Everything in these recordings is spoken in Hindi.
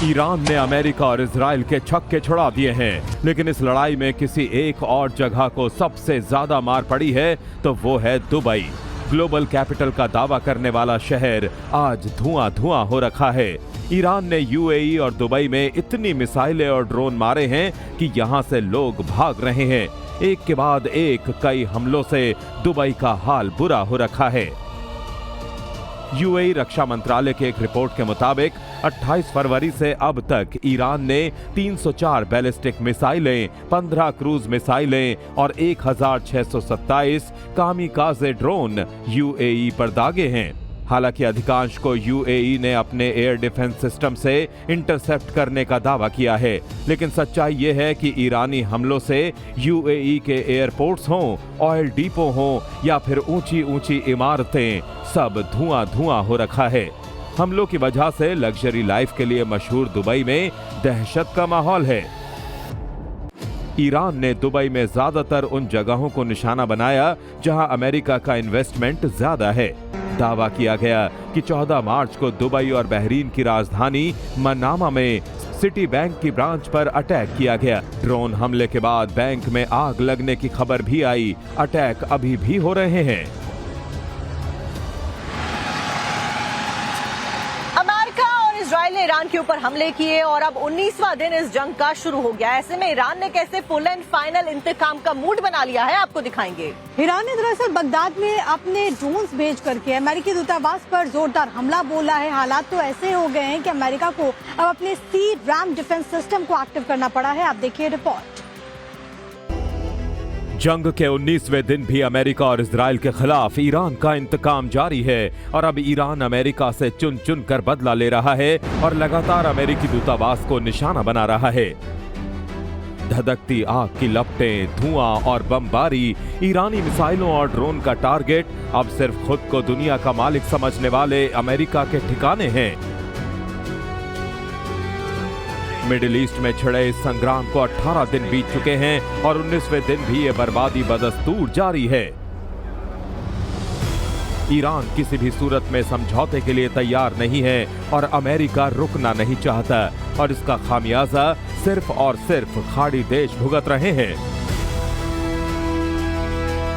ईरान ने अमेरिका और इजराइल के छक्के छुड़ा दिए हैं, लेकिन इस लड़ाई में किसी एक और जगह को सबसे ज्यादा मार पड़ी है तो वो है दुबई। ग्लोबल कैपिटल का दावा करने वाला शहर आज धुआं धुआं हो रखा है। ईरान ने यूएई और दुबई में इतनी मिसाइलें और ड्रोन मारे हैं कि यहां से लोग भाग रहे हैं। एक के बाद एक कई हमलों से दुबई का हाल बुरा हो रखा है। यूएई रक्षा मंत्रालय के एक रिपोर्ट के मुताबिक 28 फरवरी से अब तक ईरान ने 304 बैलिस्टिक मिसाइलें, 15 क्रूज मिसाइलें और 1627 कामिकाज़े ड्रोन यूएई पर दागे हैं। हालांकि अधिकांश को यूएई ने अपने एयर डिफेंस सिस्टम से इंटरसेप्ट करने का दावा किया है, लेकिन सच्चाई यह है कि ईरानी हमलों से यूएई के एयरपोर्ट्स हों, ऑयल डिपो हों या फिर ऊंची ऊंची इमारतें, सब धुआं धुआं हो रखा है। हमलों की वजह से लग्जरी लाइफ के लिए मशहूर दुबई में दहशत का माहौल है। ईरान ने दुबई में ज्यादातर उन जगहों को निशाना बनाया जहां अमेरिका का इन्वेस्टमेंट ज्यादा है। दावा किया गया कि 14 मार्च को दुबई और बहरीन की राजधानी मनामा में सिटी बैंक की ब्रांच पर अटैक किया गया। ड्रोन हमले के बाद बैंक में आग लगने की खबर भी आई। अटैक अभी भी हो रहे हैं। इजराइल ने ईरान के ऊपर हमले किए और अब 19वां दिन इस जंग का शुरू हो गया। ऐसे में ईरान ने कैसे फुल एंड फाइनल इंतकाम का मूड बना लिया है, आपको दिखाएंगे। ईरान ने दरअसल बगदाद में अपने ड्रोन्स भेज करके अमेरिकी दूतावास पर जोरदार हमला बोला है। हालात तो ऐसे हो गए हैं कि अमेरिका को अब अपने सी रैम डिफेंस सिस्टम को एक्टिव करना पड़ा है। आप देखिए रिपोर्ट। जंग के 19वें दिन भी अमेरिका और इजराइल के खिलाफ ईरान का इंतकाम जारी है और अब ईरान अमेरिका से चुन चुन कर बदला ले रहा है और लगातार अमेरिकी दूतावास को निशाना बना रहा है। धधकती आग की लपटें, धुआं और बमबारी, ईरानी मिसाइलों और ड्रोन का टारगेट अब सिर्फ खुद को दुनिया का मालिक समझने वाले अमेरिका के ठिकाने हैं। मिडिल ईस्ट में छिड़े इस संग्राम को 18 दिन बीत चुके हैं और 19वें दिन भी ये बर्बादी बदस्तूर जारी है। ईरान किसी भी सूरत में समझौते के लिए तैयार नहीं है और अमेरिका रुकना नहीं चाहता और इसका खामियाजा सिर्फ और सिर्फ खाड़ी देश भुगत रहे हैं।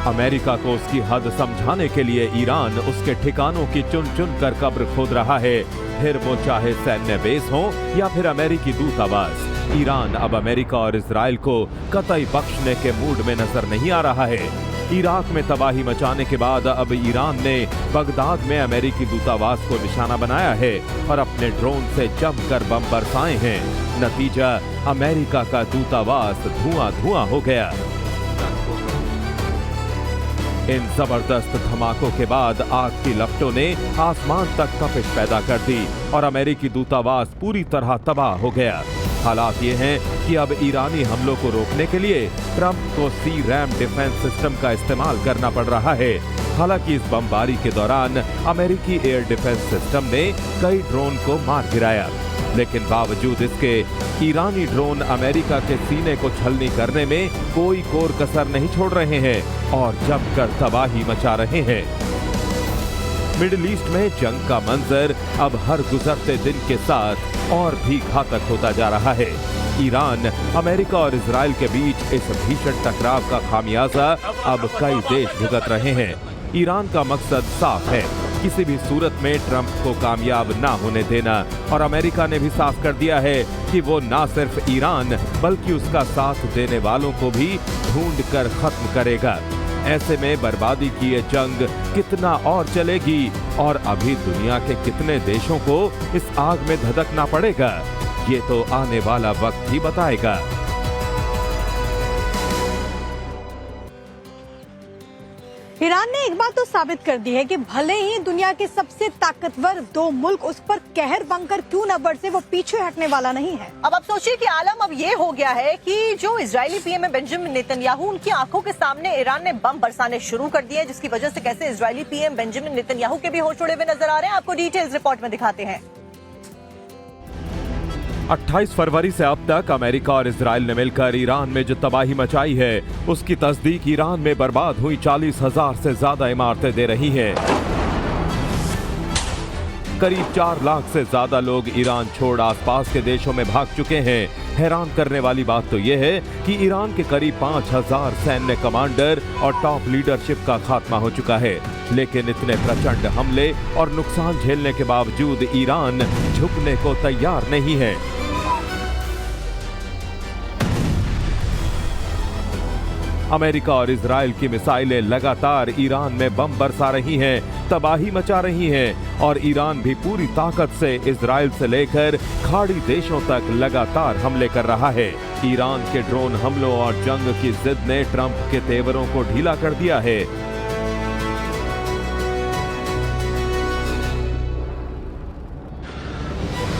अमेरिका को उसकी हद समझाने के लिए ईरान उसके ठिकानों की चुन चुन कर कब्र खोद रहा है, फिर वो चाहे सैन्य बेस हो या फिर अमेरिकी दूतावास। ईरान अब अमेरिका और इजराइल को कतई बख्शने के मूड में नजर नहीं आ रहा है। इराक में तबाही मचाने के बाद अब ईरान ने बगदाद में अमेरिकी दूतावास को निशाना बनाया है और अपने ड्रोन से जमकर बम बरसाए हैं। नतीजा, अमेरिका का दूतावास धुआं धुआं हो गया। इन जबरदस्त धमाकों के बाद आग की लपटों ने आसमान तक तपिश पैदा कर दी और अमेरिकी दूतावास पूरी तरह तबाह हो गया। हालात ये हैं कि अब ईरानी हमलों को रोकने के लिए ट्रंप को सी रैम डिफेंस सिस्टम का इस्तेमाल करना पड़ रहा है। हालांकि इस बमबारी के दौरान अमेरिकी एयर डिफेंस सिस्टम ने कई ड्रोन को मार गिराया, लेकिन बावजूद इसके ईरानी ड्रोन अमेरिका के सीने को छलनी करने में कोई कोर कसर नहीं छोड़ रहे हैं और जमकर तबाही मचा रहे हैं। मिडिल ईस्ट में जंग का मंजर अब हर गुजरते दिन के साथ और भी घातक होता जा रहा है। ईरान, अमेरिका और इजराइल के बीच इस भीषण टकराव का खामियाजा अब कई देश भुगत रहे हैं। ईरान का मकसद साफ है, किसी भी सूरत में ट्रंप को कामयाब ना होने देना, और अमेरिका ने भी साफ कर दिया है कि वो ना सिर्फ ईरान बल्कि उसका साथ देने वालों को भी ढूंढ कर खत्म करेगा। ऐसे में बर्बादी की ये जंग कितना और चलेगी और अभी दुनिया के कितने देशों को इस आग में धधकना पड़ेगा, ये तो आने वाला वक्त ही बताएगा। ईरान ने एक बात तो साबित कर दी है कि भले ही दुनिया के सबसे ताकतवर दो मुल्क उस पर कहर बनकर क्यों न बरसे, वो पीछे हटने वाला नहीं है। अब आप सोचिए कि आलम अब ये हो गया है कि जो इजरायली पीएम है बेंजामिन नेतन्याहू, उनकी आंखों के सामने ईरान ने बम बरसाने शुरू कर दिए, जिसकी वजह से कैसे इजरायली पीएम बेंजामिन नेतन्याहू के भी होश उड़े हुए नजर आ रहे हैं। आपको डिटेल्स रिपोर्ट में दिखाते हैं। 28 फरवरी से अब तक अमेरिका और इजराइल ने मिलकर ईरान में जो तबाही मचाई है, उसकी तस्दीक ईरान में बर्बाद हुई 40,000 से ज्यादा इमारतें दे रही हैं। करीब 4 लाख से ज्यादा लोग ईरान छोड़ आसपास के देशों में भाग चुके हैं। हैरान करने वाली बात तो यह है कि ईरान के करीब 5000 सैन्य कमांडर और टॉप लीडरशिप का खात्मा हो चुका है। लेकिन इतने प्रचंड हमले और नुकसान झेलने के बावजूद ईरान झुकने को तैयार नहीं है। अमेरिका और इजराइल की मिसाइलें लगातार ईरान में बम बरसा रही हैं, तबाही मचा रही हैं और ईरान भी पूरी ताकत से इजराइल से लेकर खाड़ी देशों तक लगातार हमले कर रहा है। ईरान के ड्रोन हमलों और जंग की जिद ने ट्रंप के तेवरों को ढीला कर दिया है।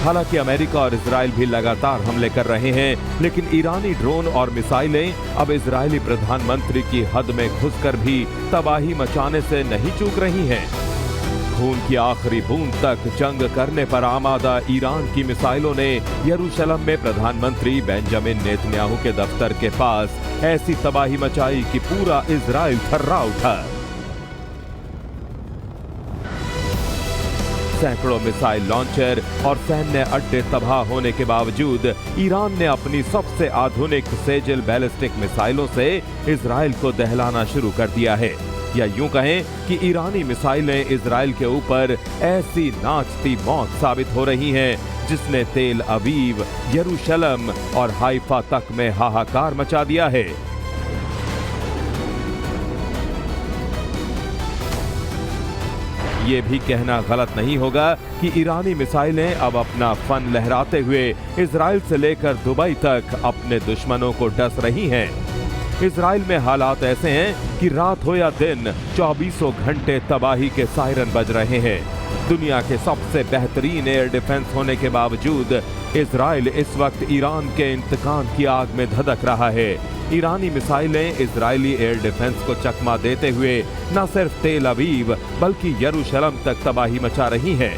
हालांकि अमेरिका और इजराइल भी लगातार हमले कर रहे हैं, लेकिन ईरानी ड्रोन और मिसाइलें अब इजरायली प्रधानमंत्री की हद में घुसकर भी तबाही मचाने से नहीं चूक रही हैं। खून की आखिरी बूंद तक जंग करने पर आमादा ईरान की मिसाइलों ने यरूशलेम में प्रधानमंत्री बेंजामिन नेतन्याहू के दफ्तर के पास ऐसी तबाही मचाई कि पूरा इजराइल थर्रा उठा। सैकड़ों मिसाइल लॉन्चर और सैन्य अड्डे तबाह होने के बावजूद ईरान ने अपनी सबसे आधुनिक सेजल बैलिस्टिक मिसाइलों से इजराइल को दहलाना शुरू कर दिया है। या यूं कहें कि ईरानी मिसाइलें इजराइल के ऊपर ऐसी नाचती मौत साबित हो रही हैं जिसने तेल अवीव, यरूशलेम और हाइफा तक में हाहाकार मचा दिया है। ये भी कहना गलत नहीं होगा कि ईरानी मिसाइलें अब अपना फन लहराते हुए इजराइल से लेकर दुबई तक अपने दुश्मनों को डस रही हैं। इजराइल में हालात ऐसे हैं कि रात हो या दिन 24 घंटे तबाही के सायरन बज रहे हैं। दुनिया के सबसे बेहतरीन एयर डिफेंस होने के बावजूद इजराइल इस वक्त ईरान के इंतकाम की आग में धधक रहा है। ईरानी मिसाइलें इजरायली एयर डिफेंस को चकमा देते हुए न सिर्फ तेल अवीव बल्कि यरूशलेम तक तबाही मचा रही हैं।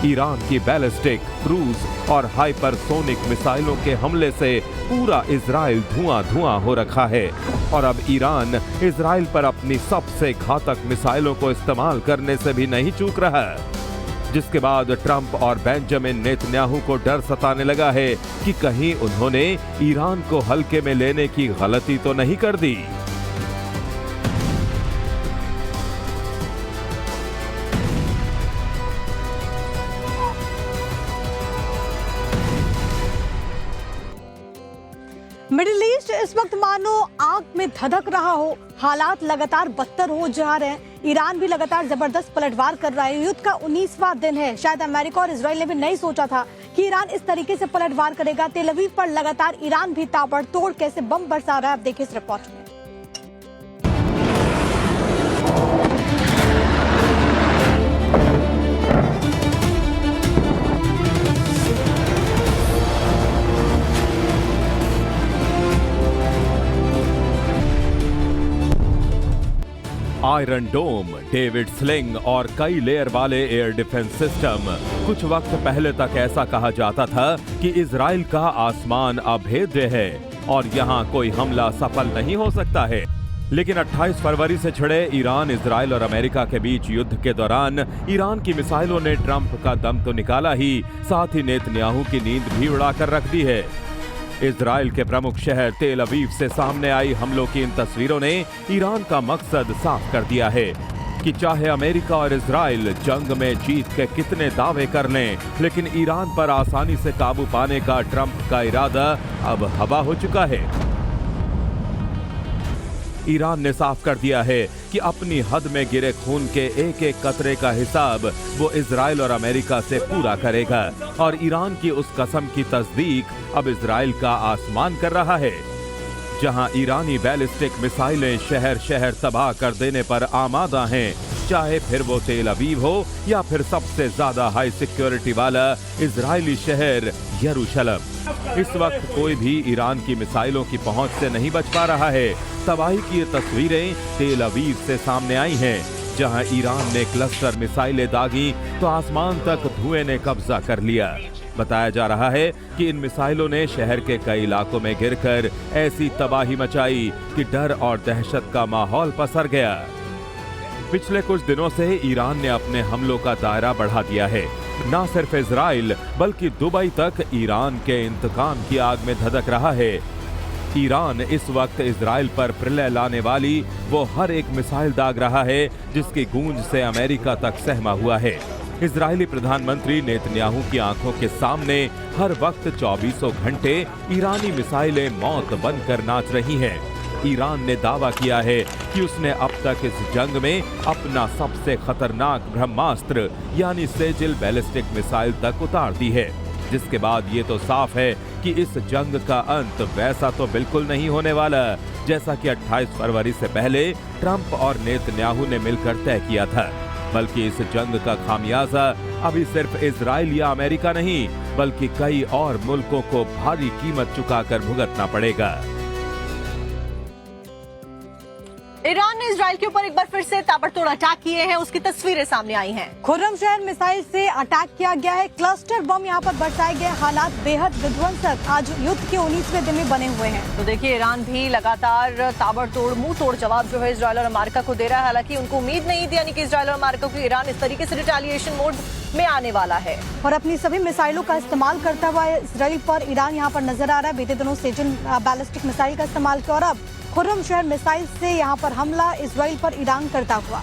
ईरान की बैलिस्टिक, क्रूज और हाइपरसोनिक मिसाइलों के हमले से पूरा इजराइल धुआं-धुआं हो रखा है और अब ईरान इजराइल पर अपनी सबसे घातक मिसाइलों को इस्तेमाल करने से भी नहीं चूक रहा, जिसके बाद ट्रंप और बेंजामिन नेतन्याहू को डर सताने लगा है कि कहीं उन्होंने ईरान को हल्के में लेने की गलती तो नहीं कर दी। मिडिल ईस्ट इस वक्त मानो आग में धधक रहा हो। हालात लगातार बदतर हो जा रहे हैं। ईरान भी लगातार जबरदस्त पलटवार कर रहा है। युद्ध का 19वां दिन है। शायद अमेरिका और इजराइल ने भी नहीं सोचा था कि ईरान इस तरीके से पलटवार करेगा। तेल अवीव पर लगातार ईरान भी ताबड़तोड़ कैसे बम बरसा रहा है, आप देखिए इस रिपोर्ट में। आयरन डोम, डेविड स्लिंग और कई लेयर वाले एयर डिफेंस सिस्टम। कुछ वक्त पहले तक ऐसा कहा जाता था कि इजराइल का आसमान अभेद्य है और यहां कोई हमला सफल नहीं हो सकता है। लेकिन 28 फरवरी से छिड़े ईरान, इजराइल और अमेरिका के बीच युद्ध के दौरान ईरान की मिसाइलों ने ट्रंप का दम तो निकाला ही, साथ ही नेतन्याहू की नींद भी उड़ाकर रख दी है। इजराइल के प्रमुख शहर तेल अवीव से सामने आई हमलों की इन तस्वीरों ने ईरान का मकसद साफ कर दिया है कि चाहे अमेरिका और इजराइल जंग में जीत के कितने दावे कर लें, लेकिन ईरान पर आसानी से काबू पाने का ट्रंप का इरादा अब हवा हो चुका है। ईरान ने साफ कर दिया है कि अपनी हद में गिरे खून के एक एक कतरे का हिसाब वो इजराइल और अमेरिका से पूरा करेगा और ईरान की उस कसम की तस्दीक अब इजराइल का आसमान कर रहा है। जहां ईरानी बैलिस्टिक मिसाइलें शहर शहर तबाह कर देने पर आमादा हैं, चाहे फिर वो तेल अवीव हो या फिर सबसे ज्यादा हाई सिक्योरिटी वाला इजरायली शहर यरूशलेम। इस वक्त कोई भी ईरान की मिसाइलों की पहुंच से नहीं बच पा रहा है। तबाही की ये तस्वीरें तेल अवीव से सामने आई हैं, जहां ईरान ने क्लस्टर मिसाइलें दागी तो आसमान तक धुएं ने कब्जा कर लिया। बताया जा रहा है कि इन मिसाइलों ने शहर के कई इलाकों में गिरकर ऐसी तबाही मचाई कि डर और दहशत का माहौल पसर गया। पिछले कुछ दिनों से ईरान ने अपने हमलों का दायरा बढ़ा दिया है। न सिर्फ इजराइल बल्कि दुबई तक ईरान के इंतकाम की आग में धधक रहा है। ईरान इस वक्त इजराइल पर प्रलय लाने वाली वो हर एक मिसाइल दाग रहा है जिसकी गूंज से अमेरिका तक सहमा हुआ है। इजरायली प्रधानमंत्री नेतन्याहू की आंखों के सामने हर वक्त 24 घंटे ईरानी मिसाइलें मौत बनकर नाच रही हैं। ईरान ने दावा किया है कि उसने अब तक इस जंग में अपना सबसे खतरनाक ब्रह्मास्त्र यानी सेजिल बैलिस्टिक मिसाइल तक उतार दी है, जिसके बाद ये तो साफ है कि इस जंग का अंत वैसा तो बिल्कुल नहीं होने वाला जैसा कि 28 फरवरी से पहले ट्रंप और नेतन्याहू ने मिलकर तय किया था, बल्कि इस जंग का खामियाजा अभी सिर्फ इजराइल या अमेरिका नहीं बल्कि कई और मुल्कों को भारी कीमत चुकाकर भुगतना पड़ेगा। ईरान ने इजराइल के ऊपर एक बार फिर से ताबड़तोड़ अटैक किए हैं, उसकी तस्वीरें सामने आई हैं। खुर्रमशहर मिसाइल से अटैक किया गया है, क्लस्टर बम यहाँ पर बरसाए गए, हालात बेहद विध्वंसक आज युद्ध के 19वें दिन में बने हुए हैं। तो देखिए ईरान भी लगातार ताबड़तोड़ मुंह तोड़ जवाब जो है इजराइल और अमेरिका को दे रहा है। हालांकि उनको उम्मीद नहीं थी, यानी कि इजराइल और अमेरिका को ईरान इस तरीके से रिटेलिएशन मोड में आने वाला है और अपनी सभी मिसाइलों का इस्तेमाल करता हुआ इजराइल पर ईरान यहाँ पर नजर आ रहा है। बीते दिनों सेजिल बैलिस्टिक मिसाइल का इस्तेमाल किया और अब खुर्रमशहर मिसाइल से यहाँ पर हमला इजराइल पर ईरान करता हुआ।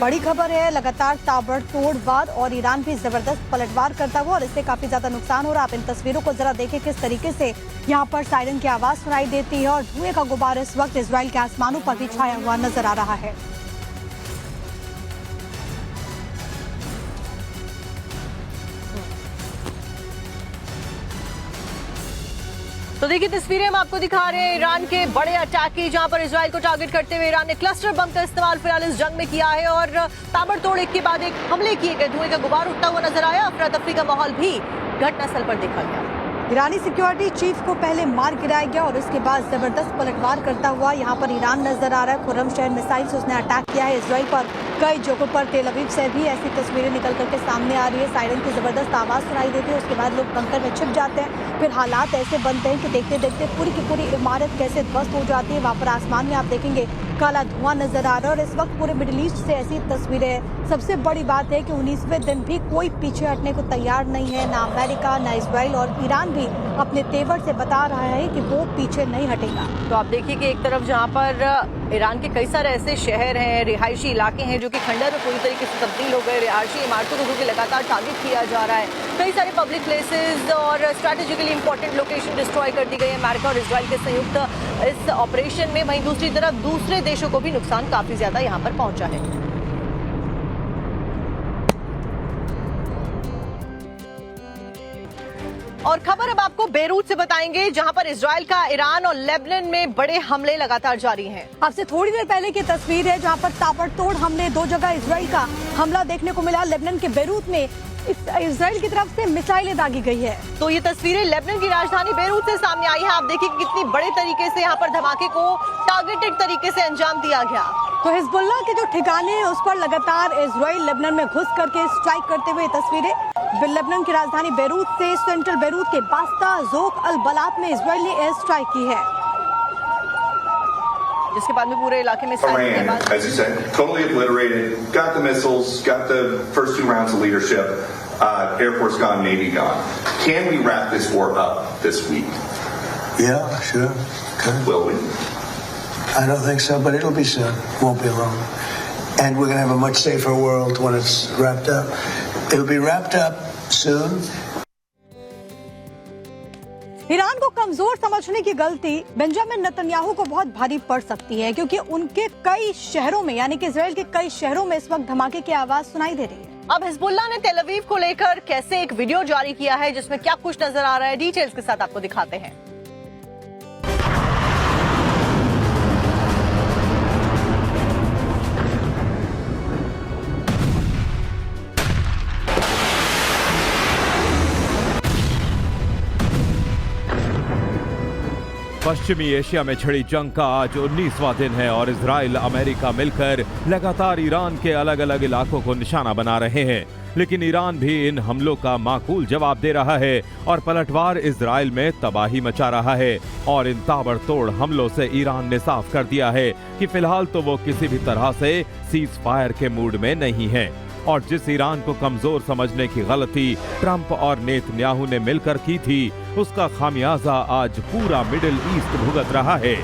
बड़ी खबर है, लगातार ताबड़तोड़ वार और ईरान भी जबरदस्त पलटवार करता हुआ और इससे काफी ज्यादा नुकसान हो रहा है। आप इन तस्वीरों को जरा देखें किस तरीके से यहाँ पर सायरन की आवाज सुनाई देती है और धुएं का गुबार इस वक्त इजराइल के आसमानों पर भी छाया हुआ नजर आ रहा है। तो देखिए तस्वीरें हम आपको दिखा रहे हैं ईरान के बड़े अटैक की, जहां पर इजराइल को टारगेट करते हुए ईरान ने क्लस्टर बम का इस्तेमाल फिलहाल इस जंग में किया है और ताबड़तोड़ एक के बाद एक हमले किए गए, धुएं का गुबार उठता हुआ नजर आया। अफरा तफरी का माहौल भी घटनास्थल पर देखा गया। ईरानी सिक्योरिटी चीफ को पहले मार गिराया गया और उसके बाद जबरदस्त पलटवार करता हुआ यहाँ पर ईरान नजर आ रहा है। खुर्रमशहर मिसाइल से उसने अटैक किया है इजराइल पर। कई जगहों पर तेल अवीव से भी ऐसी तस्वीरें निकल करके सामने आ रही है। सायरन की जबरदस्त आवाज सुनाई देती है, उसके बाद लोग बंकर में छिप जाते हैं। फिर हालात ऐसे बनते हैं कि देखते देखते पूरी की पूरी इमारत कैसे ध्वस्त हो जाती है। वहाँ पर आसमान में आप देखेंगे काला धुआं नजर आ रहा है और इस वक्त पूरे मिडिल ईस्ट से ऐसी तस्वीरें। सबसे बड़ी बात है कि 19वें दिन भी कोई पीछे हटने को तैयार नहीं है, ना अमेरिका ना इजराइल, और ईरान भी अपने तेवर से बता रहा है कि वो पीछे नहीं हटेगा। तो आप देखिए कि एक तरफ जहां पर ईरान के कई सारे ऐसे शहर हैं, रिहायशी इलाके हैं जो कि खंडर में पूरी तरीके से तब्दील हो गए, रिहायशी इमारतों को जो कि लगातार टारगेट किया जा रहा है। कई सारे पब्लिक प्लेसेस और स्ट्रेटेजिकली इंपॉर्टेंट लोकेशन डिस्ट्रॉय कर दी गई है अमेरिका और इजराइल के संयुक्त इस ऑपरेशन में। वहीं दूसरी तरफ दूसरे देशों को भी नुकसान काफी ज्यादा यहाँ पर पहुंचा है। और खबर अब आपको बेरूत से बताएंगे, जहां पर इजराइल का ईरान और लेबनान में बड़े हमले लगातार जारी हैं। आपसे थोड़ी देर पहले की तस्वीर है जहां पर ताबड़तोड़ हमले, दो जगह इजराइल का हमला देखने को मिला। लेबनान के बेरूत में इजराइल की तरफ से मिसाइलें दागी गई है। तो ये तस्वीरें लेबनान की राजधानी बेरूत से सामने आई है। आप देखिए कितनी बड़े तरीके से यहाँ पर धमाके को टारगेटेड तरीके से अंजाम दिया गया। तो हिजबुल्लाह के जो ठिकाने हैं उस पर लगातार इजराइल लेबनान में घुस करके स्ट्राइक करते हुए तस्वीरें। लेबनान की राजधानी बेरूत से सेंट्रल बेरूत के बास्ता जोक अल बलात में इजराइल ने एयर स्ट्राइक की है, जिसके बाद में पूरे इलाके में Iran, as you said, totally obliterated, got the missiles, got the first 2 rounds of leadership, Air Force gone, Navy gone. Can we wrap this war up this week? Yeah, sure. Good. Will we? I don't think so, but it'll be soon. Won't be long. And we're going to have a much safer world when it's wrapped up. It'll be wrapped up soon. Iran को कमजोर समझने की गलती बेंजामिन नेतन्याहू को बहुत भारी पड़ सकती है, क्योंकि उनके कई शहरों में यानी कि इजराइल के कई शहरों में इस वक्त धमाके की आवाज सुनाई दे रही है। अब हिजबुल्लाह ने तेल अवीव को लेकर कैसे एक वीडियो जारी किया है जिसमें क्या कुछ नजर आ रहा है, डिटेल्स के साथ आपको दिखाते हैं। पश्चिमी एशिया में छिड़ी जंग का आज 19वां दिन है और इजराइल अमेरिका मिलकर लगातार ईरान के अलग अलग इलाकों को निशाना बना रहे हैं। लेकिन ईरान भी इन हमलों का माकूल जवाब दे रहा है और पलटवार इजराइल में तबाही मचा रहा है। और इन ताबड़तोड़ हमलों से ईरान ने साफ कर दिया है कि फिलहाल तो वो किसी भी तरह से सीज फायर के मूड में नहीं है। और जिस ईरान को कमजोर समझने की गलती ट्रंप और नेतन्याहू ने मिलकर की थी, उसका खामियाजा आज पूरा मिडिल ईस्ट भुगत रहा है।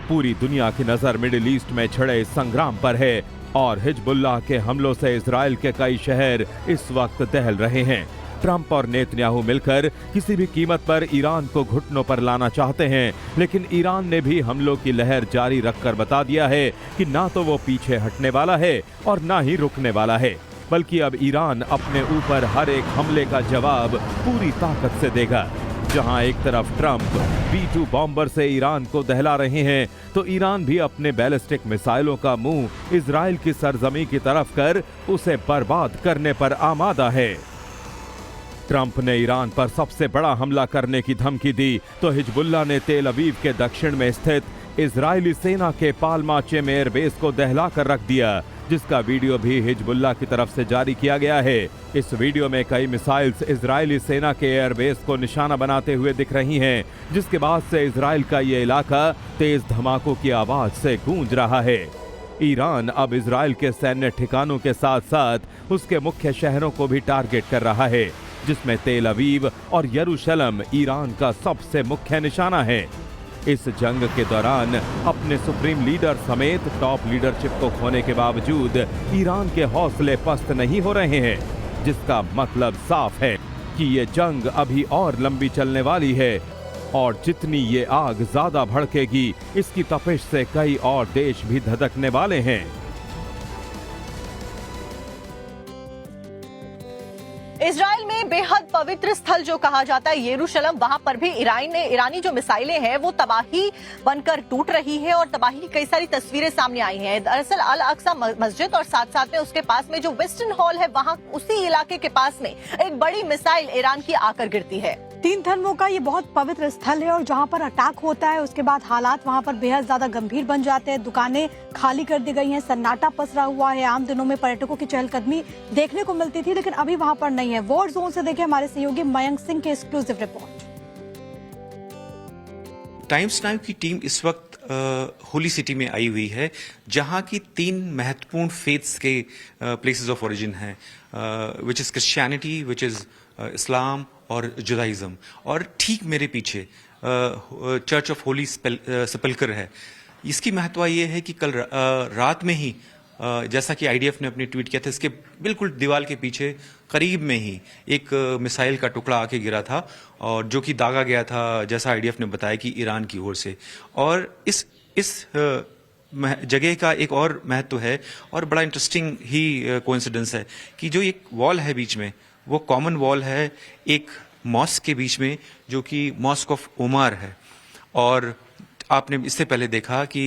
पूरी दुनिया की नजर मिडिल ईस्ट में छिड़े इस संग्राम पर है और हिजबुल्लाह के हमलों से इजराइल के कई शहर इस वक्त दहल रहे हैं। ट्रंप और नेतन्याहू मिलकर किसी भी कीमत पर ईरान को घुटनों पर लाना चाहते हैं, लेकिन ईरान ने भी हमलों की लहर जारी रखकर बता दिया है कि ना तो वो पीछे हटने वाला है और ना ही रुकने वाला है, बल्कि अब ईरान अपने ऊपर हर एक हमले का जवाब पूरी ताकत से देगा। जहां एक तरफ ट्रंप B-2 बॉम्बर से ईरान को दहला रहे हैं, तो ईरान भी अपने बैलिस्टिक मिसाइलों का मुंह इजराइल की सरजमी की तरफ कर उसे बर्बाद करने पर आमादा है। ट्रंप ने ईरान पर सबसे बड़ा हमला करने की धमकी दी, तो हिजबुल्लाह ने तेल अवीव के दक्षिण में स्थित इजरायली सेना के पालमाचेम एयरबेस को दहला कर रख दिया, जिसका वीडियो भी हिजबुल्लाह की तरफ से जारी किया गया है। इस वीडियो में कई मिसाइल्स इजरायली सेना के एयरबेस को निशाना बनाते हुए दिख रही हैं, जिसके बाद से इजराइल का ये इलाका तेज धमाकों की आवाज से गूंज रहा है। ईरान अब इजराइल के सैन्य ठिकानों के साथ साथ उसके मुख्य शहरों को भी टारगेट कर रहा है, जिसमें तेल अवीव और यरूशलेम ईरान का सबसे मुख्य निशाना है। इस जंग के दौरान अपने सुप्रीम लीडर समेत टॉप लीडरशिप को खोने के बावजूद ईरान के हौसले पस्त नहीं हो रहे हैं, जिसका मतलब साफ है कि ये जंग अभी और लंबी चलने वाली है और जितनी ये आग ज्यादा भड़केगी, इसकी तपिश से कई और देश भी धधकने वाले हैं। इजराइल में बेहद पवित्र स्थल जो कहा जाता है यरूशलेम, वहां पर भी ईरानी जो मिसाइलें हैं वो तबाही बनकर टूट रही है और तबाही की कई सारी तस्वीरें सामने आई हैं। दरअसल अल अक्सा मस्जिद और साथ साथ में उसके पास में जो वेस्टर्न हॉल है, वहां उसी इलाके के पास में एक बड़ी मिसाइल ईरान की आकर गिरती है। 3 धर्मों का ये बहुत पवित्र स्थल है और जहाँ पर अटैक होता है उसके बाद हालात वहाँ पर बेहद ज्यादा गंभीर बन जाते हैं। दुकानें खाली कर दी गई हैं, सन्नाटा पसरा हुआ है। आम दिनों में पर्यटकों की चहलकदमी देखने को मिलती थी, लेकिन अभी वहाँ पर नहीं है। वॉर जोन से देखिए हमारे सहयोगी मयंक सिंह की एक्सक्लूसिव रिपोर्ट। टाइम्स नाउ की टीम इस वक्त होली सिटी में आई हुई है, जहां की 3 महत्वपूर्ण फेथ्स के प्लेसेस ऑफ ओरिजिन हैं, which is Christianity, which is इस्लाम और जुदाइज्म। और ठीक मेरे पीछे चर्च ऑफ होली सेपल्कर है। इसकी महत्व ये है कि कल रात में ही जैसा कि आईडीएफ ने अपनी ट्वीट किया था, इसके बिल्कुल दीवार के पीछे करीब में ही एक मिसाइल का टुकड़ा आके गिरा था, और जो कि दागा गया था, जैसा आईडीएफ ने बताया, कि ईरान की ओर से। और इस जगह का एक और महत्व है और बड़ा इंटरेस्टिंग ही कोइंसिडेंस है कि जो एक वॉल है बीच में, वो कॉमन वॉल है एक मॉस्क के बीच में, जो कि मॉस्क ऑफ उमर है। और आपने इससे पहले देखा कि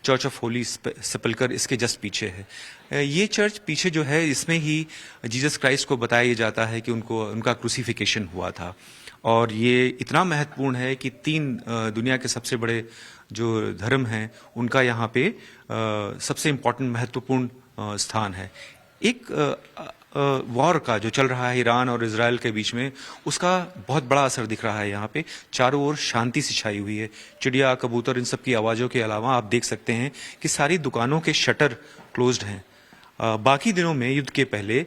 चर्च ऑफ होली सेपल्कर इसके जस्ट पीछे है। ये चर्च पीछे जो है, इसमें ही जीसस क्राइस्ट को बताया जाता है कि उनका क्रूसिफिकेशन हुआ था। और ये इतना महत्वपूर्ण है कि 3 दुनिया के सबसे बड़े जो धर्म हैं, उनका यहाँ पे सबसे इम्पोर्टेंट महत्वपूर्ण स्थान है। एक वॉर का जो चल रहा है ईरान और इजराइल के बीच में, उसका बहुत बड़ा असर दिख रहा है। यहाँ पे चारों ओर शांति सी छाई हुई है। चिड़िया, कबूतर, इन सब की आवाज़ों के अलावा आप देख सकते हैं कि सारी दुकानों के शटर क्लोज्ड हैं। बाकी दिनों में, युद्ध के पहले,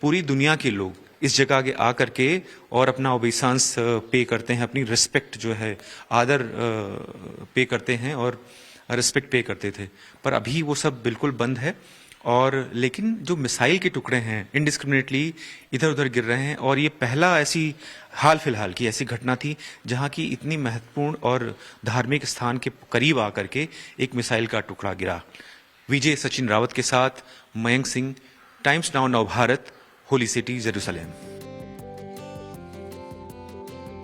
पूरी दुनिया के लोग इस जगह के आकर के और अपना ओबेसांस पे करते हैं, अपनी रिस्पेक्ट जो है, आदर पे करते हैं और रिस्पेक्ट पे करते थे। पर अभी वो सब बिल्कुल बंद है। और लेकिन जो मिसाइल के टुकड़े हैं इनडिस्क्रिमिनेटली इधर उधर गिर रहे हैं, और ये पहला ऐसी हाल फिलहाल की ऐसी घटना थी जहां की इतनी महत्वपूर्ण और धार्मिक स्थान के करीब आकर के एक मिसाइल का टुकड़ा गिरा। विजय सचिन रावत के साथ मयंक सिंह, टाइम्स नाउ नव भारत, होली सिटी, जेरूसलेम।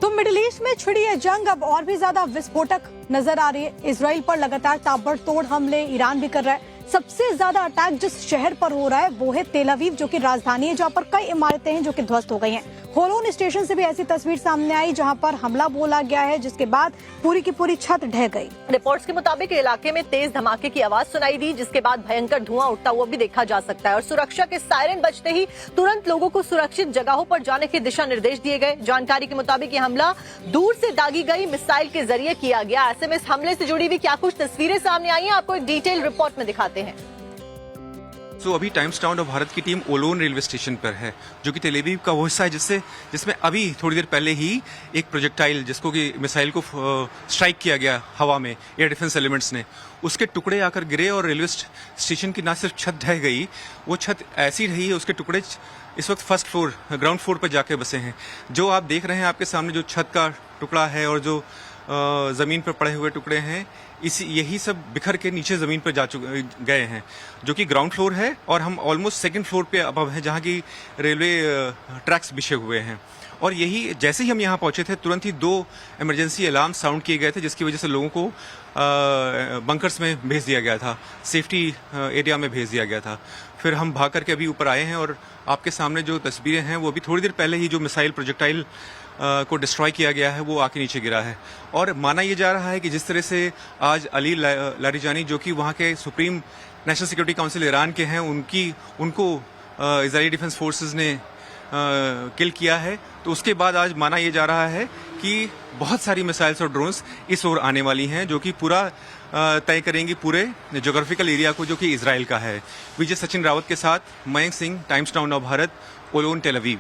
तो मिडिल ईस्ट में छिड़ी ये जंग अब और भी ज्यादा विस्फोटक नजर आ रही है। इजराइल पर लगातार ताबड़तोड़ हमले ईरान भी कर रहा है। सबसे ज्यादा अटैक जिस शहर पर हो रहा है वो है तेल अवीव, जो कि राजधानी है, जहां पर कई इमारतें हैं जो कि ध्वस्त हो गई हैं। होलोन स्टेशन से भी ऐसी तस्वीर सामने आई जहां पर हमला बोला गया है, जिसके बाद पूरी की पूरी छत ढह गई। रिपोर्ट्स के मुताबिक इलाके में तेज धमाके की आवाज सुनाई दी, जिसके बाद भयंकर धुआं उठता हुआ भी देखा जा सकता है और सुरक्षा के सायरन बजते ही तुरंत लोगों को सुरक्षित जगहों पर जाने के दिशा निर्देश दिए गए। जानकारी के मुताबिक ये हमला दूर से दागी गई मिसाइल के जरिए किया गया। ऐसे में इस हमले से जुड़ी हुई क्या कुछ तस्वीरें सामने आई हैं, आपको एक डिटेल रिपोर्ट में दिखाते हैं। अभी टाइम्स टाउन ऑफ भारत की टीम ओलोन रेलवे स्टेशन पर है, जो कि तेल अवीव का वो हिस्सा है जिसमें अभी थोड़ी देर पहले ही एक प्रोजेक्टाइल, जिसको कि मिसाइल को स्ट्राइक किया गया हवा में एयर डिफेंस एलिमेंट्स ने, उसके टुकड़े आकर गिरे और रेलवे स्टेशन की ना सिर्फ छत ढह गई, वो छत ऐसी रही है, उसके टुकड़े इस वक्त फर्स्ट फ्लोर ग्राउंड फ्लोर पर जाके बसे हैं। जो आप देख रहे हैं आपके सामने, जो छत का टुकड़ा है और जो जमीन पर पड़े हुए टुकड़े हैं, यही सब बिखर के नीचे जमीन पर जा गए हैं, जो कि ग्राउंड फ्लोर है और हम ऑलमोस्ट सेकंड फ्लोर पे अबव हैं, जहां की रेलवे ट्रैक्स बिछे हुए हैं। और यही जैसे ही हम यहाँ पहुंचे थे, तुरंत ही 2 इमरजेंसी अलार्म साउंड किए गए थे, जिसकी वजह से लोगों को बंकर्स में भेज दिया गया था, सेफ्टी एरिया में भेज दिया गया था। फिर हम भाग करके अभी ऊपर आए हैं और आपके सामने जो तस्वीरें हैं वो अभी थोड़ी देर पहले ही जो मिसाइल प्रोजेक्टाइल को डिस्ट्रॉय किया गया है वो आके नीचे गिरा है। और माना यह जा रहा है कि जिस तरह से आज अली लारिजानी, जो कि वहाँ के supreme national security council Iran के हैं, उनको इजरायली डिफेंस फोर्सेस ने किल किया है, तो उसके बाद आज माना यह जा रहा है कि बहुत सारी मिसाइल्स और ड्रोन्स इस ओर आने वाली हैं, जो कि पूरा तय करेंगी पूरे ज्योग्राफिकल एरिया को, जो कि इजराइल का है। विजय सचिन रावत के साथ Mayank Singh, Times Town of Bharat, ओलोन, टेल अवीव।